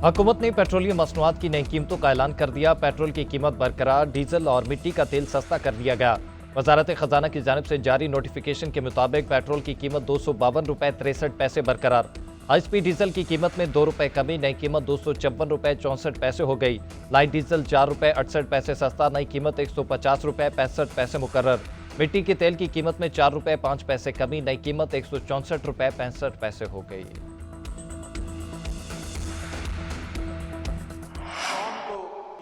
हुकूमत ने पेट्रोलियम मसनूआत की नई कीमतों का ऐलान कर दिया। पेट्रोल की कीमत बरकरार, डीजल और मिट्टी का तेल सस्ता कर दिया गया। वजारत खजाना की जानिब से जारी नोटिफिकेशन के मुताबिक पेट्रोल की कीमत 252 रुपये 63 पैसे बरकरार। हाई स्पीड डीजल की कीमत में 2 रुपये कमी, नई कीमत 256 रुपये 64 पैसे हो गई। लाइट डीजल 4 रुपये 68 पैसे सस्ता, नई कीमत 150 रुपये 65 पैसे मुकर्रर। मिट्टी के तेल की कीमत में 4 रुपये 5 पैसे कमी, नई कीमत 164 रुपये 65 पैसे हो गई।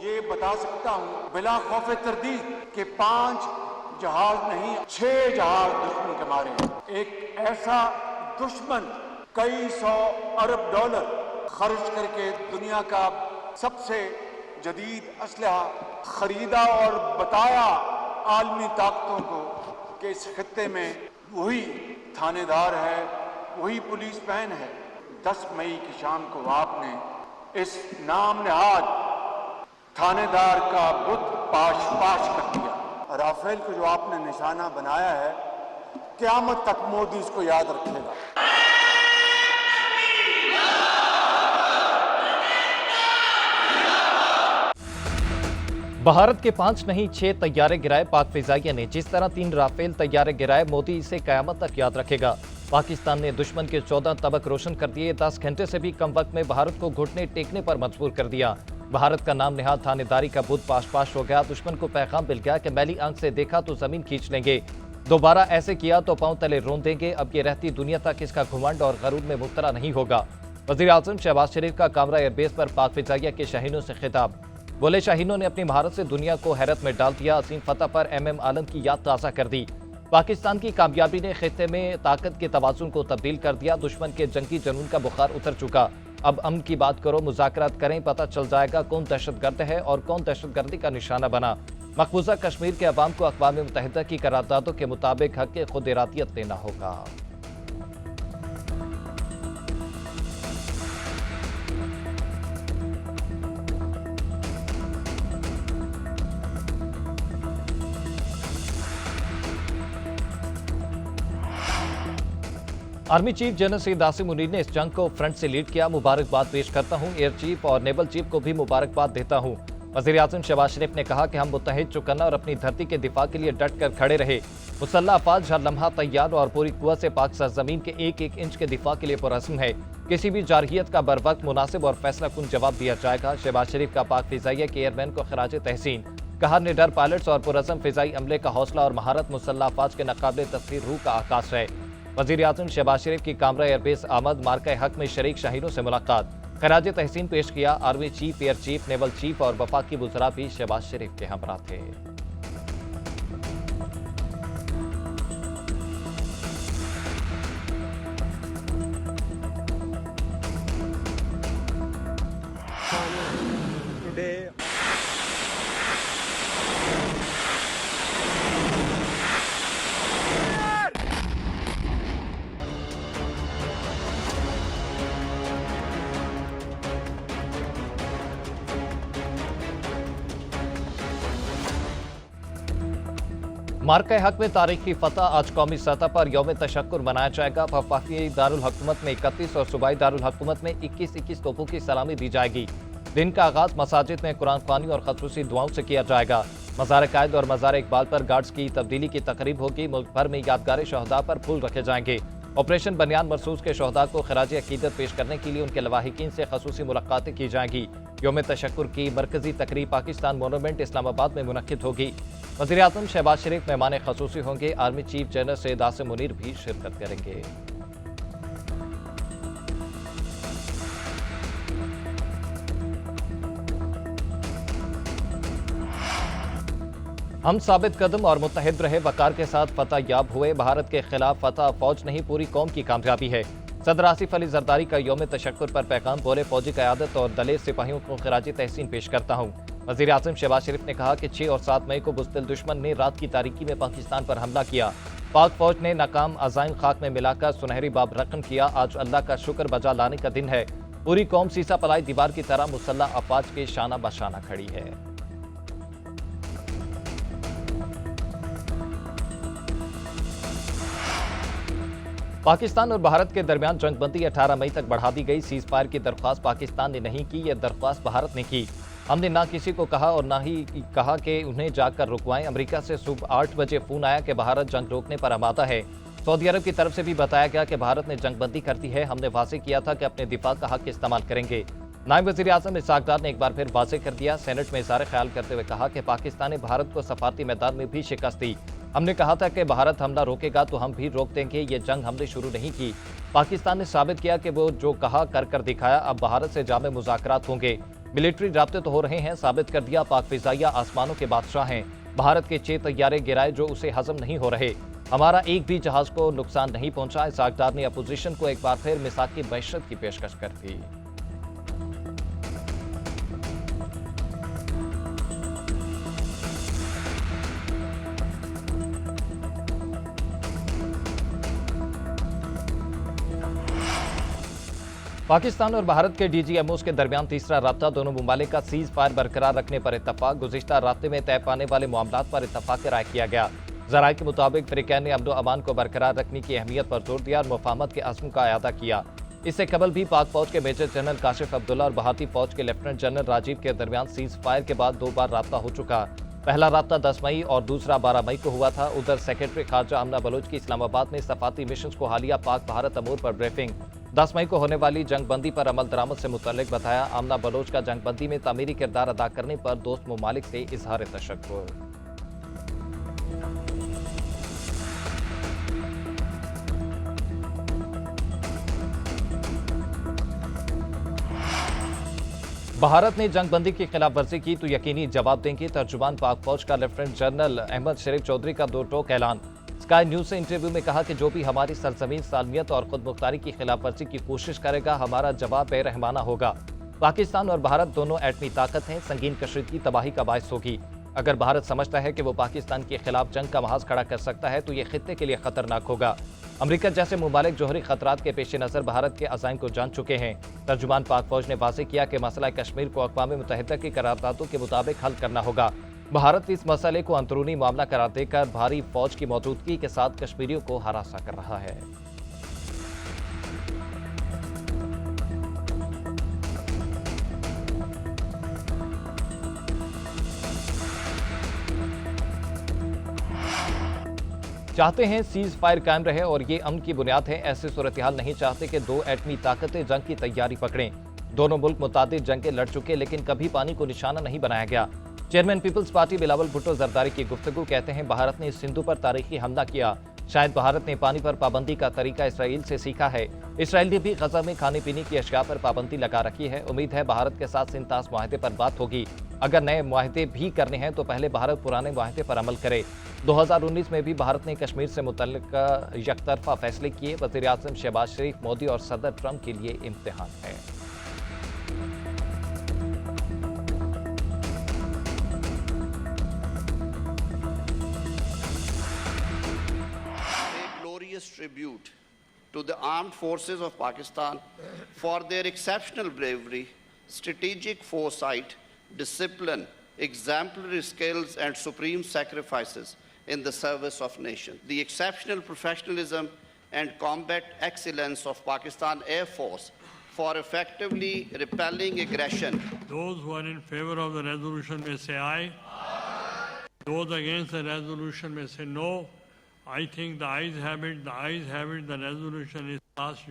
ये बता सकता हूँ बिला खौफ तरदीद के 5 जहाज नहीं 6 जहाज दुश्मन के मारे हैं। एक ऐसा दुश्मन कई सौ अरब डॉलर खर्च करके दुनिया का सबसे जदीद असलहा खरीदा और बताया आलमी ताकतों को कि इस खत्ते में वही थानेदार है, वही पुलिस बहन है। 10 मई की शाम को आपने इस नाम नहाद थानेदार का बुत पाश कर दिया। राफेल को जो आपने निशाना बनाया है, क़यामत तक मोदी इसको याद रखेगा। भारत के 5 नहीं 6 तैयारे गिराए पाक फिजाइया ने। जिस तरह 3 राफेल तैयारे गिराए, मोदी इसे कयामत तक याद रखेगा। पाकिस्तान ने दुश्मन के 14 तबक रोशन कर दिए। 10 घंटे से भी कम वक्त में भारत को घुटने टेकने पर मजबूर कर दिया। भारत का नाम निहाद थानेदारी का बुत पाश हो गया। दुश्मन को पैगाम मिल गया कि मैली आंख से देखा तो जमीन खींच लेंगे, दोबारा ऐसे किया तो पांव तले रोन देंगे। अब ये रहती दुनिया तक इसका घुमंड और गरूर में मुब्तला नहीं होगा। वज़ीर आज़म शहबाज शरीफ का कामरा एयरबेस पर पाक फिजाइया के शाहीनों से खिताब। बोले, शाहीनों ने अपनी महारत से दुनिया को हैरत में डाल दिया। असीम फतह पर MM आलम की याद ताज़ा कर दी। पाकिस्तान की कामयाबी ने खित्ते में ताकत के तवाज़ुन को तब्दील कर दिया। दुश्मन के जंगी जुनून का बुखार उतर चुका। अब अमन की बात करो, मुज़ाकरात करें, पता चल जाएगा कौन दहशतगर्द है और कौन दहशतगर्दी का निशाना बना। मकबूजा कश्मीर के अवाम को अक़वाम मुत्तहिदा की करारदादों के मुताबिक हक़ खुद इरादियत देना होगा। Army chief general Syed Asim Munir ने इस जंग को फ्रंट से लीड किया। मुबारकबाद पेश करता हूं। एयर चीफ और नेवल चीफ को भी मुबारकबाद देता हूं। वज़ीर आज़म शहबाज शरीफ ने कहा कि हम मुत्तहिद चौकन्ना और अपनी धरती के दिफा के लिए डट कर खड़े रहे। मुसल्लह अफवाज हर लम्हा तैयार और पूरी कुव्वत से पाक सरजमीन के एक एक इंच के दिफा के लिए पुरअज़्म है। किसी भी जारहियत का बर वक्त मुनासिब और फैसला कुन जवाब दिया जाएगा। शहबाज शरीफ का पाक फिजाइया के एयरमैन को खराज तहसीन। कहा, निडर पायलट्स और पुरअज़्म फिजाई अमले का हौसला और महारत मुसल्लह अफवाज के नाकाबिले तस्खीर रूह का आकाश है। वज़ीर आज़म शहबाज शरीफ की कामरा एयरबेस आमद, मार्का हक में शरीक शाहीनों से मुलाकात, खराज तहसीन पेश किया। Army chief, air chief, naval chief और वफाकी वज़रा भी शहबाज शरीफ के हमरा थे। मार्का हक में तारीखी फतह। आज कौमी सतह पर यौम तशक्कुर मनाया जाएगा। वफाकी दारुल हुकूमत में 31 और सूबाई दारुल हुकूमत में 21-21 तोपों की सलामी दी जाएगी। दिन का आगाज मसाजिद में कुरान ख्वानी और खसूसी दुआओं से किया जाएगा। मज़ार कायद और मज़ार इकबाल पर गार्ड्स की तब्दीली की तकरीब होगी। मुल्क भर में यादगार शहदा पर फूल रखे जाएंगे। ऑपरेशन बनियान मरसूस के शहदा को खराज अकीदत पेश करने के लिए उनके लवाहिकीन से खसूसी मुलाकातें की जाएंगी। यौम तशक्कुर की मरकजी तकरीब पाकिस्तान मोनूमेंट इस्लामाबाद में मुनक्किद होगी। वज़ीर आज़म शहबाज शरीफ मेहमान खसूसी होंगे। Army chief general Syed Asim Munir भी शिरकत करेंगे। हम साबित कदम और मुत्तहिद रहे, वकार के साथ फतह याब हुए। भारत के खिलाफ फतह फौज नहीं पूरी कौम की कामयाबी है। सदर आसिफ अली जरदारी का यौम तशक्कुर पर पैगाम। बोले, फौजी क़यादत और दलेर सिपाहियों को खराज तहसीन पेश करता हूँ। वज़ीर आज़म शहबाज शरीफ ने कहा कि 6 और 7 मई को बुज़दिल दुश्मन ने रात की तारीकी में पाकिस्तान पर हमला किया। पाक फौज ने नाकाम अज़ाइम खाक में मिलाकर सुनहरी बाब रकम किया। आज अल्लाह का शुक्र बजा लाने का दिन है। पूरी कौम सीसा पलाई दीवार की तरह मुसल्लह अफवाज के शाना बशाना खड़ी है। पाकिस्तान और भारत के दरमियान जंगबंदी 18 मई तक बढ़ा दी गई। सीज फायर की दरख्वास्त पाकिस्तान ने नहीं की, यह दरख्वास्त भारत ने की। हमने ना किसी को कहा और ना ही कहा कि उन्हें जाकर रुकवाएं। अमेरिका से सुबह 8 बजे फोन आया कि भारत जंग रोकने पर आमादा है। सऊदी अरब की तरफ से भी बताया गया कि भारत ने जंगबंदी कर दी है। हमने वाज़ेह किया था कि अपने दिफा का हक इस्तेमाल करेंगे। नायब वज़ीर आज़म इसहाक डार ने एक बार फिर वाज़ेह कर दिया। सेनेट में इज़हार ख्याल करते हुए कहा कि पाकिस्तान ने भारत को सफारती मैदान में भी शिकस्त दी। हमने कहा था कि भारत हमला रोकेगा तो हम भी रोक देंगे। ये जंग हमने शुरू नहीं की। पाकिस्तान ने साबित किया कि वो जो कहा कर दिखाया। अब भारत से जामे मुज़ाकरात होंगे। मिलिट्री राब्ते तो हो रहे हैं। साबित कर दिया पाक फिजाइया आसमानों के बादशाह हैं। भारत के 6 तैयारे गिराए जो उसे हजम नहीं हो रहे। हमारा एक भी जहाज को नुकसान नहीं पहुंचा। इसहाक डार ने अपोजिशन को एक बार फिर मिसाकी बहशत की पेशकश कर दी। पाकिस्तान और भारत के डीजीएमओस के दरमियान तीसरा राब्ता। दोनों ममालिक का सीज फायर बरकरार रखने पर इत्तफाक। गुज़िश्ता राब्ते में तय पाने वाले मामलात पर इत्तफाक राय किया गया। ज़राए के मुताबिक फ़रीक़ैन ने अमन अमान को बरकरार रखने की अहमियत पर जोर दिया और मुफाहमत के अज़्म का अयादा किया। इससे कबल भी पाक फौज के मेजर जनरल काशिफ अब्दुल्ला और भारतीय फौज के लेफ्टिनेंट जनरल राजीव के दरमियान सीज फायर के बाद 2 बार राब्ता हो चुका। पहला राब्ता 10 मई और दूसरा 12 मई को हुआ था। उधर सेक्रेटरी खारजा आमना बलोच की इस्लामाबाद में सफाती मिशन को हालिया पाक भारत अमूर पर ब्रीफिंग। 10 मई को होने वाली जंगबंदी पर अमल दरामद से मुतल्लिक बताया। आमना बलोच का जंगबंदी में तामीरी किरदार अदा करने पर दोस्त ममालिक से इजहार तशक्कुर। भारत ने जंगबंदी की खिलाफ वर्जी की तो यकीनी जवाब देंगे। तर्जुमान पाक फौज का लेफ्टिनेंट जनरल अहमद शरीफ चौधरी का 2 टोक ऐलान। स्काई न्यूज से इंटरव्यू में कहा कि जो भी हमारी सरजमीन सालमियत और खुद मुख्तारी की खिलाफ वर्जी की कोशिश करेगा, हमारा जवाब बेरहमाना होगा। पाकिस्तान और भारत दोनों एटमी ताकत हैं, संगीन कशीदगी तबाही का बायस होगी। अगर भारत समझता है कि वो पाकिस्तान के खिलाफ जंग का महाज खड़ा कर सकता है तो ये खित्ते के लिए खतरनाक होगा। अमेरिका जैसे मुमालिक जोहरी खतरात के पेश नज़र भारत के अज़ाइम को जान चुके हैं। तर्जुमान पाक फौज ने वाज़ेह किया कि मसला कश्मीर को अक़वाम मुत्तहिदा की करारदादों के मुताबिक हल करना होगा। भारत इस मसले को अंदरूनी मामला करार देकर भारी फौज की मौजूदगी के साथ कश्मीरियों को हरासा कर रहा है। चाहते हैं सीज फायर कायम रहे और ये अमन की बुनियाद है। ऐसी सूरत हाल नहीं चाहते कि 2 एटमी ताकतें जंग की तैयारी पकड़ें। दोनों मुल्क मुतादिद जंगें लड़ चुके लेकिन कभी पानी को निशाना नहीं बनाया गया। Chairman people's party Bilawal Bhutto Zardari की गुफ्तगू कहते हैं भारत ने सिंधु पर तारीखी हमला किया। शायद भारत ने पानी पर पाबंदी का तरीका इसराइल से सीखा है। इसराइल ने भी गजा में खाने पीने की अशिया पर पाबंदी लगा रखी है। उम्मीद है भारत के साथ सिंतास मुआहदे पर बात होगी। अगर नए मुआहदे भी करने हैं तो पहले भारत पुराने मुआहदे पर अमल करे। 2019 में भी भारत ने कश्मीर से मुतल्लिक यकतरफा फैसले किए। वज़ीर आज़म शहबाज शरीफ, मोदी और सदर ट्रंप के लिए इम्तिहान है। Tribute to the armed forces of Pakistan for their exceptional bravery, strategic foresight, discipline, exemplary skills and supreme sacrifices in the service of nation. The exceptional professionalism and combat excellence of Pakistan Air Force for effectively repelling aggression. Those who are in favor of the resolution may say aye. Those against the resolution may say no. I think the ayes have it, the resolution is passed.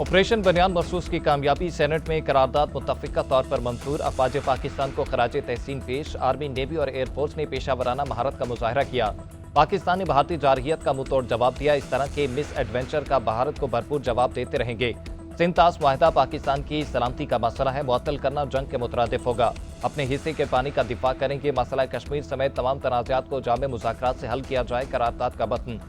Operation बनियान मखसूस की कामयाबी। Senate में करारदाद मुत्तफ़िका तौर पर मंजूर। अफवाज पाकिस्तान को खराज तहसीन पेश। आर्मी, नेवी और एयरफोर्स ने पेशावराना महारत का मुजाहरा किया। पाकिस्तान ने भारतीय जारहियत का मुंह तोड़ जवाब दिया। इस तरह के मिस एडवेंचर का भारत को भरपूर जवाब देते रहेंगे। सिंतास मुआहदा पाकिस्तान की सलामती का मसला है। मुअत्तल करना जंग के मुतरादिफ होगा। अपने हिस्से के पानी का दिफा करेंगे। मसला कश्मीर समेत तमाम तनाज़ात को जामे मुज़ाकरात से हल किया जाए। करारदाद का बतन।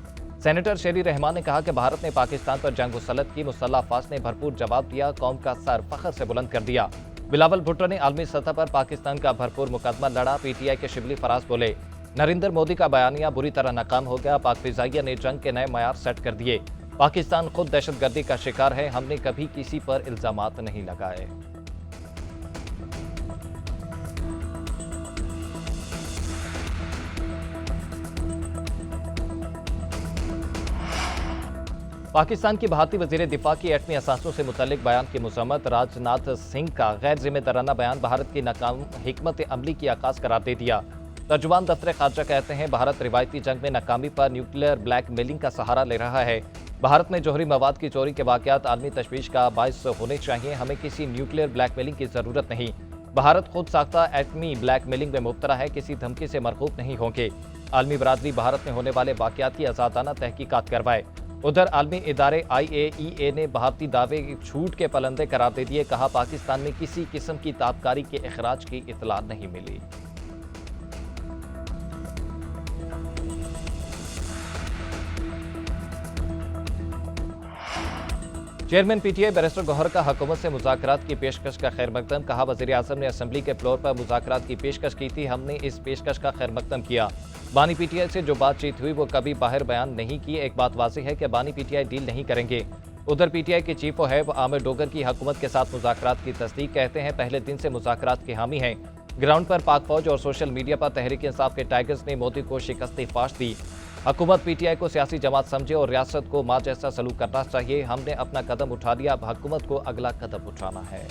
सेनेटर शेरी रहमान ने कहा कि भारत ने पाकिस्तान पर जंग मुसल्लत की। मुसल्लह अफवाज ने भरपूर जवाब दिया। कौम का सर फख्र से बुलंद कर दिया। बिलावल भुट्टो ने आलमी सतह पर पाकिस्तान का भरपूर मुकदमा लड़ा। PTI के शिबली फराज बोले, नरेंद्र मोदी का बयानिया बुरी तरह नाकाम हो गया। पाक फिजाइया ने जंग के नए मयार सेट कर दिए। पाकिस्तान खुद दहशतगर्दी का शिकार है। हमने कभी किसी पर इल्जामात नहीं लगाए। पाकिस्तान की भारतीय वजीर दिफा की एटमी असासों से मुतल्लिक बयान की मजम्मत। राजनाथ सिंह का गैर जिम्मेदाराना बयान भारत की नाकाम हिकमत अमली की आकाश करार दे दिया। तर्जुमान दफ्तर खारजा कहते हैं भारत रिवायती जंग में नाकामी पर न्यूक्लियर ब्लैकमेलिंग का सहारा ले रहा है। भारत में जौहरी मवाद की चोरी के वाकयात आलमी तशवीश का बायस होने चाहिए। हमें किसी न्यूक्लियर ब्लैकमेलिंग की जरूरत नहीं। भारत खुद साख्ता एटमी ब्लैकमेलिंग में मुब्तला है, किसी धमकी से मरगूब नहीं होंगे। आलमी बरादरी भारत में होने वाले वाकयात की आजादाना तहकीकात करवाए। उधर आलमी इदारे IAEA ने भारतीय दावे झूठ के पलंदे करार दे दिए। कहा पाकिस्तान में किसी किस्म की ताबकारी के इखराज की इतला नहीं मिली। चेयरमैन PTI बैरिस्टर गौहर का हुकूमत से मुज़ाकरात की पेशकश का खैर मकदम। कहा वज़ीर आज़म ने असम्बली के फ्लोर पर मुज़ाकरात की पेशकश की थी, हमने इस पेशकश का खैर मकदम किया। बानी PTI से जो बातचीत हुई वो कभी बाहर बयान नहीं की। एक बात वाज़ेह है कि बानी PTI डील नहीं करेंगे। उधर PTI के चीफ हैब आमिर डोगर की हुकूमत के साथ मुज़ाकरात की तस्दीक, कहते हैं पहले दिन से मुज़ाकरात के हामी हैं। ग्राउंड पर पाक फौज और सोशल मीडिया पर तहरीक इंसाफ के टाइगर्स ने मोदी को शिकस्त फाश दी। हुकूमत PTI को सियासी जमात समझे और रियासत को माँ जैसा सलूक करना चाहिए। हमने अपना कदम उठा लिया, अब हुकूमत को अगला कदम उठाना है।